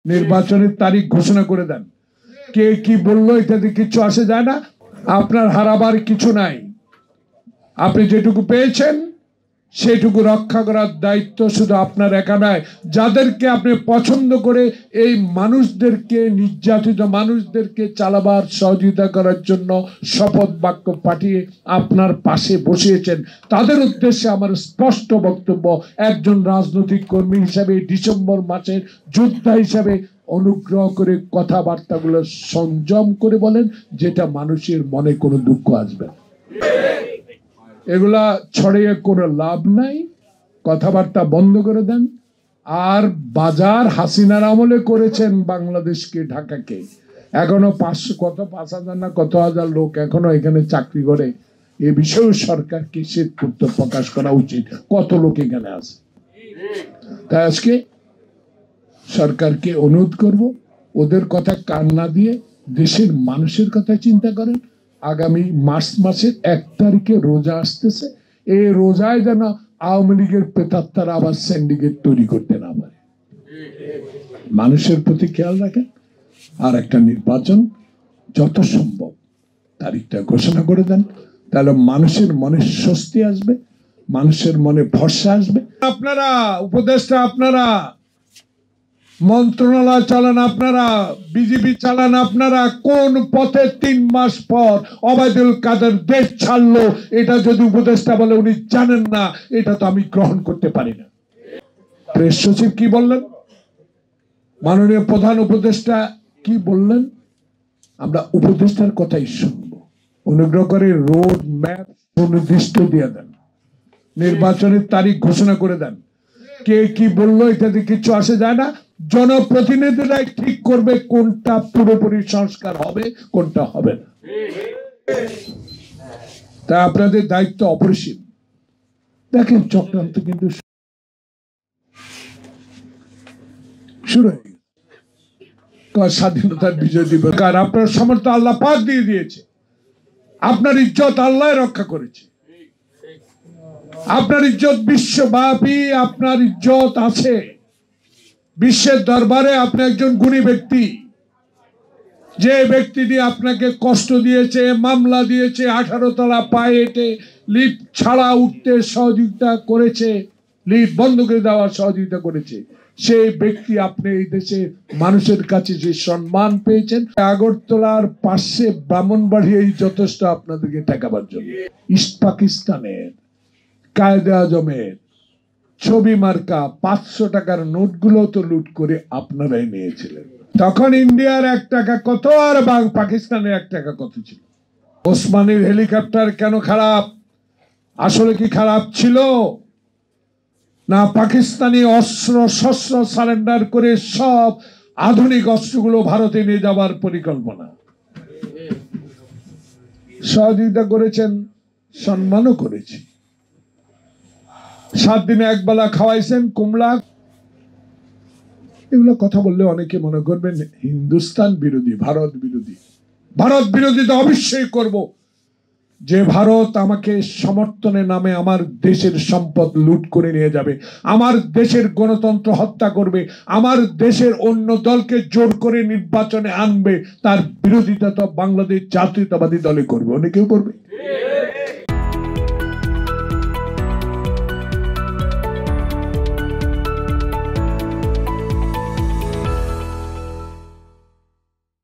নির্বাচনের তারিখ ঘোষণা করে দেন। কে কি বললো এটাতে কিছু আসে যায় না। আপনার হারাবার কিছু নাই। আপনি যেটুকু পেয়েছেন সেটুকু রক্ষা করার দায়িত্ব শুধু আপনার একা নয়। যাদেরকে আপনি পছন্দ করে এই মানুষদেরকে, নির্যাতিত মানুষদেরকে চালাবার সহযোগিতা করার জন্য শপথ বাক্য পাঠিয়ে আপনার পাশে বসিয়েছেন, তাদের উদ্দেশ্যে আমার স্পষ্ট বক্তব্য, একজন রাজনৈতিক কর্মী হিসাবে, ডিসেম্বর মাসের যোদ্ধা হিসাবে অনুগ্রহ করে কথাবার্তাগুলো সংযম করে বলেন, যেটা মানুষের মনে কোনো দুঃখ আসবে না। এগুলা ছড়িয়ে কোনো লাভ নাই। কথাবার্তা বন্ধ করে দেন। আর বাজার হাসিনার আমলে করেছেন বাংলাদেশকে, ঢাকাকে। এখনো 5,000 না কত হাজার লোক এখনো এখানে চাকরি করে। এ বিষয়েও সরকারকে শ্বেতপত্র প্রকাশ করা উচিত, কত লোক এখানে আছে। তাই আজকে সরকারকে অনুরোধ করব, ওদের কথা কান না দিয়ে দেশের মানুষের কথা চিন্তা করেন। আগামী মার্চ মাসের 1 তারিখে রোজা আসতেছে। এই রোজায় যেন আওয়ামী লীগের প্রেতাত্মারা আবার সিন্ডিকেট তৈরি করতে না পারে। মানুষের প্রতি খেয়াল রাখেন। আর একটা নির্বাচন যত সম্ভব তারিখটা ঘোষণা করে দেন, তাহলে মানুষের মনে স্বস্তি আসবে, মানুষের মনে ভরসা আসবে। আপনারা উপদেষ্টা, আপনারা মন্ত্রণালয় চালান, আপনারা বিজেপি চালান, আপনারা কোন পথে 3 মাস পর ওবায়দুল কাদের দেশ ছাড়লো, এটা যদি উপদেষ্টা বলে উনি জানেন না, এটা তো আমি গ্রহণ করতে পারি না। প্রেস সচিব কি বললেন, মাননীয় প্রধান উপদেষ্টা কি বললেন, আমরা উপদেষ্টার কথাই শুনবো। অনুগ্রহ করে রোড ম্যাপ সুনির্দিষ্ট দিয়ে দেন, নির্বাচনের তারিখ ঘোষণা করে দেন। কে কি বললো এটাতে কিছু আসে যায় না। জনপ্রতিনিধিরাই ঠিক করবে কোনটা পুরোপুরি সংস্কার হবে, কোনটা হবে না। তাই আপনাদের দায়িত্ব অপরিসীম। দেখেন চক্রান্ত কিন্তু শুরু হয়ে গেছে। স্বাধীনতার বিজয় দিবস আপনার সমর্থ আল্লাহ পাক দিয়ে দিয়েছে। আপনার ইজ্জত আল্লাহ রক্ষা করেছে। আপনার ইজ্জত বিশ্বব্যাপী, আপনার ইজ্জত আছে বিশ্বের দরবারে। আপনি একজন গুণী ব্যক্তি। যে ব্যক্তিটি আপনাকে কষ্ট দিয়েছে, মামলা দিয়েছে, 18 তলা পায়ে হেঁটে লিফট ছাড়া উঠতে সহযোগিতা করেছে, লিফট বন্ধ করে দেওয়ার সহযোগিতা করেছে, সেই ব্যক্তি আপনি এই দেশে মানুষের কাছে যে সম্মান পেয়েছেন। আগরতলার পাশে ব্রাহ্মণবাড়িয়াই যথেষ্ট আপনাদেরকে ঠেকাবার জন্য। ইস্ট পাকিস্তানের কায়েদে আজমের ছবি মার্কা 500 টাকার নোটগুলো তো লুট করে আপনারাই নিয়েছিলেন। তখন ইন্ডিয়ার 1 টাকা কত আর পাকিস্তানের 1 টাকা কত ছিল? ওসমানীর হেলিকপ্টার কেন খারাপ? আসলে কি খারাপ ছিল না? পাকিস্তানি অস্ত্র শস্ত্র সারেন্ডার করে সব আধুনিক অস্ত্রগুলো ভারতে নিয়ে যাওয়ার পরিকল্পনা। সহযোগিতা করেছেন, সম্মানও করেছি। 7 দিনে একবেলা খাওয়াইছেন কুমড়া। এগুলো কথা বললে অনেকে মনে করবেন হিন্দুস্তান বিরোধী, ভারত বিরোধী। ভারত বিরোধী তো অবশ্যই করব। যে ভারত আমাকে সমর্থনের নামে আমার দেশের সম্পদ লুট করে নিয়ে যাবে, আমার দেশের গণতন্ত্র হত্যা করবে, আমার দেশের অন্য দলকে জোর করে নির্বাচনে আনবে, তার বিরোধিতা তো বাংলাদেশ জাতীয়তাবাদী দলে করবে, অনেকেও করবে।